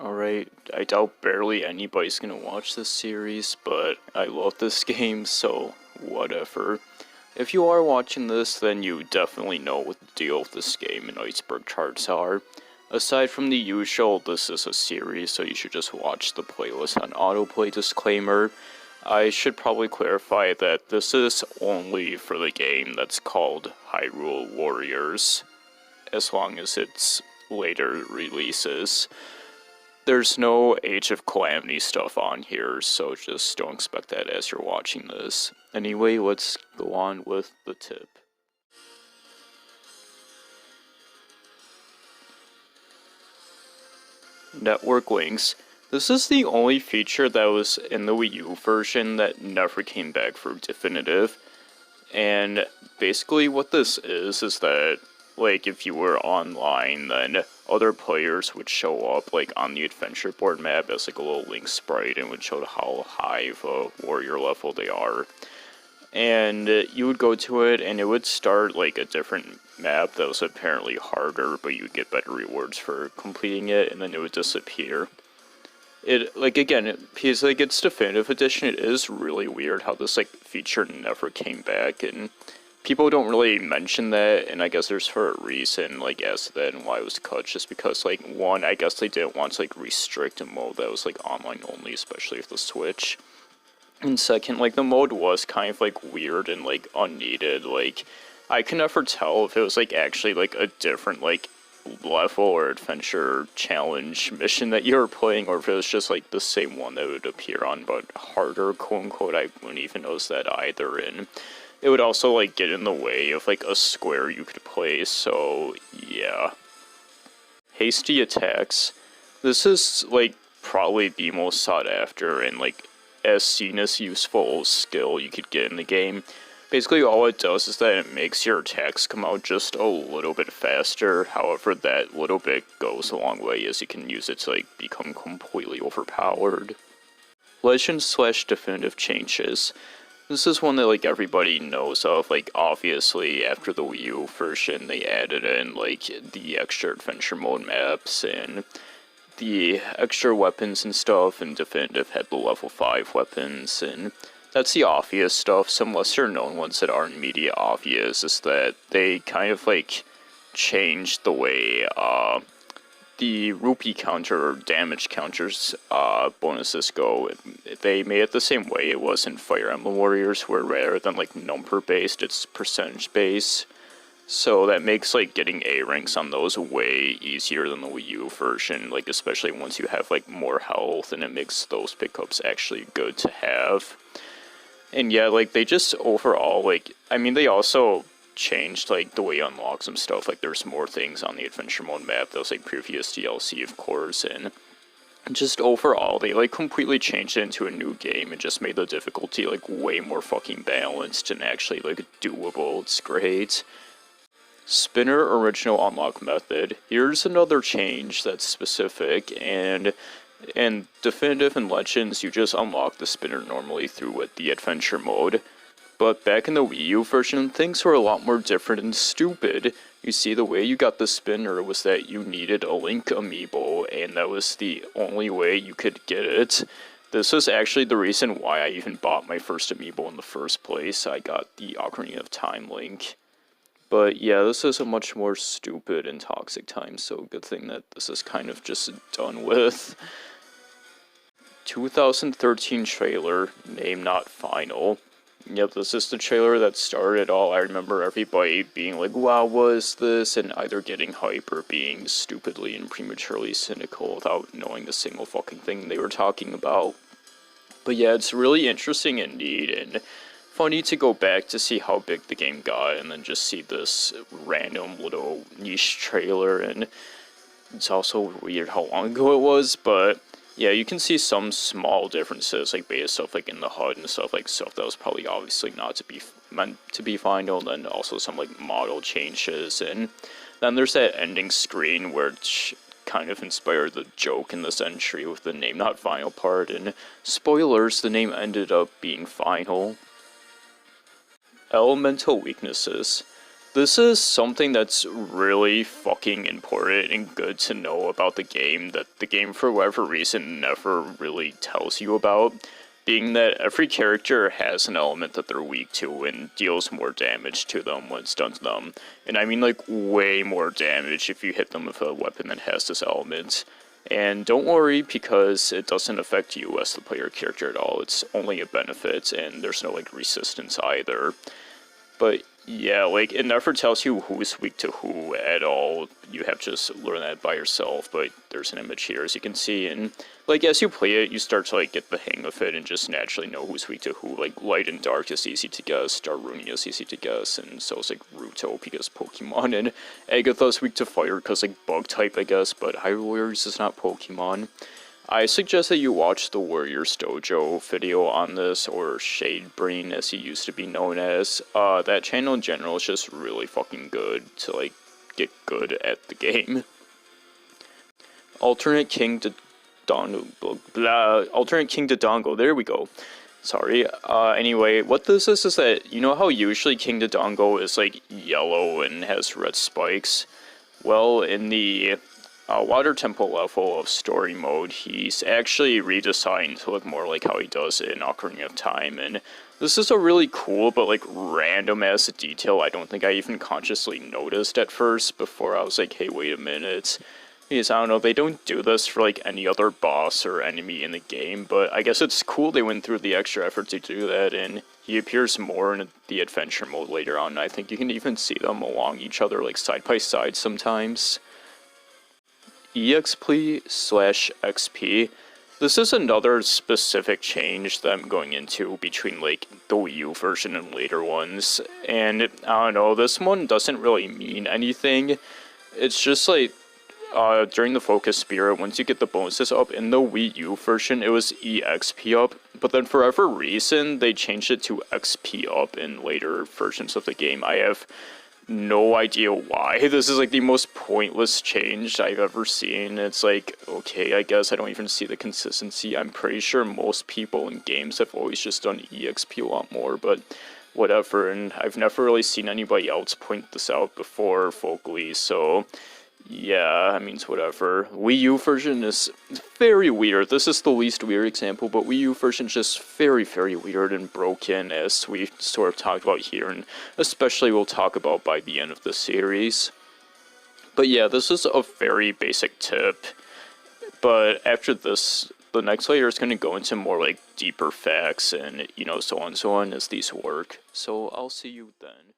Alright, I doubt barely anybody's gonna watch this series, but I love this game, so whatever. If you are watching this, then you definitely know what the deal with this game and Iceberg charts are. Aside from the usual, this is a series, so you should just watch the playlist on autoplay disclaimer. I should probably clarify that this is only for the game that's called Hyrule Warriors, as long as it's later releases. There's no Age of Calamity stuff on here, so just don't expect that as you're watching this. Anyway, let's go on with the tip. Network links. This is the only feature that was in the Wii U version that never came back for definitive. And basically what this is that, like, if you were online, then other players would show up, like, on the adventure board map as, like, a little link sprite and would show how high of a warrior level they are. And you would go to it, and it would start, like, a different map that was apparently harder, but you would get better rewards for completing it, and then it would disappear. Because, like, it's definitive edition, it is really weird how this, like, feature never came back, and people don't really mention that, and I guess there's for a reason, like, as to that and why it was cut, just because, like, one, I guess they didn't want to, like, restrict a mode that was, like, online only, especially with the Switch. And second, like, the mode was kind of, like, weird and, like, unneeded. Like, I can never tell if it was, like, actually, like, a different, like, level or adventure challenge mission that you were playing, or if it was just, like, the same one that would appear on, but harder, quote-unquote. I wouldn't even notice that either, and it would also, like, get in the way of, like, a square you could play, so, yeah. Hasty Attacks. This is, like, probably the most sought after and, like, as seen as useful skill you could get in the game. Basically, all it does is that it makes your attacks come out just a little bit faster. However, that little bit goes a long way, as you can use it to, like, become completely overpowered. Legend/definitive changes. This is one that, like, everybody knows of. Like, obviously, after the Wii U version, they added in, like, the extra adventure mode maps and the extra weapons and stuff, and definitive had the level 5 weapons, and that's the obvious stuff. Some lesser known ones that aren't immediate obvious is that they kind of, like, changed the way the rupee counter or damage counters bonuses go. They made it the same way it was in Fire Emblem Warriors, where rather than, like, number based, it's percentage based. So that makes, like, getting A ranks on those way easier than the Wii U version, like, especially once you have, like, more health, and it makes those pickups actually good to have. And yeah, like, they just overall, like, I mean, they also changed, like, the way you unlock some stuff. Like, there's more things on the adventure mode map that was, like, previous DLC, of course, and just overall, they, like, completely changed it into a new game and just made the difficulty, like, way more fucking balanced and actually, like, doable. It's great. Spinner original unlock method. Here's another change that's specific, and definitive and legends, you just unlock the spinner normally through with the adventure mode. But back in the Wii U version, things were a lot more different and stupid. You see, the way you got the spinner was that you needed a Link amiibo, and that was the only way you could get it. This was actually the reason why I even bought my first amiibo in the first place. I got the Ocarina of Time Link. But yeah, this is a much more stupid and toxic time, so good thing that this is kind of just done with. 2013 trailer, name not final. Yep, this is the trailer that started it all. I remember everybody being like, wow, what is this? And either getting hype or being stupidly and prematurely cynical without knowing the single fucking thing they were talking about. But yeah, it's really interesting indeed, and funny to go back to see how big the game got and then just see this random little niche trailer, and it's also weird how long ago it was, but yeah, you can see some small differences, like beta stuff, like in the HUD and stuff that was probably obviously not to be meant to be final, and then also some, like, model changes, and then there's that ending screen which kind of inspired the joke in this entry with the name not final part, and spoilers, the name ended up being final. Elemental weaknesses. This is something that's really fucking important and good to know about the game that the game for whatever reason never really tells you about, being that every character has an element that they're weak to and deals more damage to them when it's done to them. And I mean like way more damage if you hit them with a weapon that has this element. And don't worry, because it doesn't affect you as the player character at all. It's only a benefit, and there's no like resistance either. But yeah, like, it never tells you who's weak to who at all. You have to just learn that by yourself, but there's an image here, as you can see, and, like, as you play it, you start to, like, get the hang of it and just naturally know who's weak to who. Like, Light and Dark is easy to guess, Darunia is easy to guess, and so is, like, Ruto because Pokemon, and Agatha's weak to Fire because, like, Bug-type, I guess, but Hyrule Warriors is not Pokemon. I suggest that you watch the Warriors Dojo video on this, or Shade Brain as he used to be known as. That channel in general is just really fucking good to, like, get good at the game. Alternate King Dodongo, there we go. Sorry. Anyway, what this is that, you know how usually King Dodongo is, like, yellow and has red spikes? Well, in the Water Temple level of story mode, he's actually redesigned to look more like how he does in Ocarina of Time, and this is a really cool but like random ass detail I don't think I even consciously noticed at first before I was like, hey, wait a minute. Because, I don't know, they don't do this for like any other boss or enemy in the game, but I guess it's cool they went through the extra effort to do that, and he appears more in the adventure mode later on. I think you can even see them along each other like side by side sometimes. EXP/XP. This is another specific change that I'm going into between like the Wii U version and later ones. And I don't know, this one doesn't really mean anything. It's just like during the Focus Spirit, once you get the bonuses up in the Wii U version, it was EXP up. But then for whatever reason, they changed it to XP up in later versions of the game. I have no idea why. This is like the most pointless change I've ever seen. It's like, okay, I guess I don't even see the consistency. I'm pretty sure most people in games have always just done EXP a lot more, but whatever. And I've never really seen anybody else point this out before vocally, so yeah, I mean, it's whatever. Wii U version is very weird. This is the least weird example, but Wii U version is just very, very weird and broken, as we sort of talked about here, and especially we'll talk about by the end of the series. But yeah, this is a very basic tip, but after this, the next layer is going to go into more like deeper facts and, you know, so on and so on as these work. So I'll see you then.